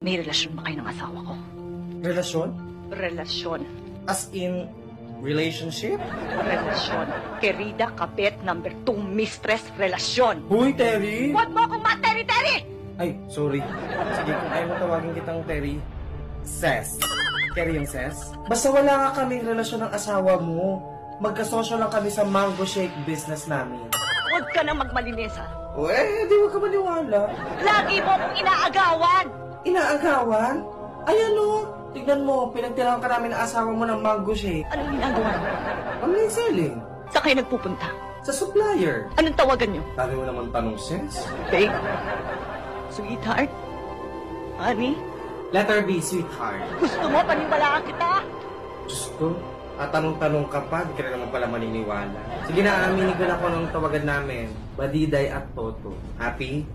May relasyon ba kayo ng asawa ko? Relasyon? Relasyon. As in, relationship? Relasyon. Querida Kapit, number 2, mistress, relasyon. Huy, Terry! Huwag mo akong ma-Terry-Terry! Ay, sorry. Sige, kung ayaw mo tawagin kitang Terry, Ses. Terry yung Ses? Basta wala nga kaming relasyon ng asawa mo. Magkasosyo lang kami sa mango shake business namin. Huwag ka nang magmalinis, ha? O di wag ka maniwala. Lagi mo akong inaagawan! Inaagawan? Ayan o, tignan mo, pinagtirahan ka namin ng asawa mo ng mango shake. Anong ginagawa mo? Online selling. Saan kayo nagpupunta? Sa supplier. Anong tawagan niyo? Dami mo naman tanong, Ses. Babe? Sweetheart? Honey? Letter B, sweetheart. Gusto mo paniwalaan kita? Diyos ko, tanong-tanong ka pa, di ka na naman pala maniniwala. Sige na, aminin ko na ko ng tawagan namin. Badiday at Toto. Happy?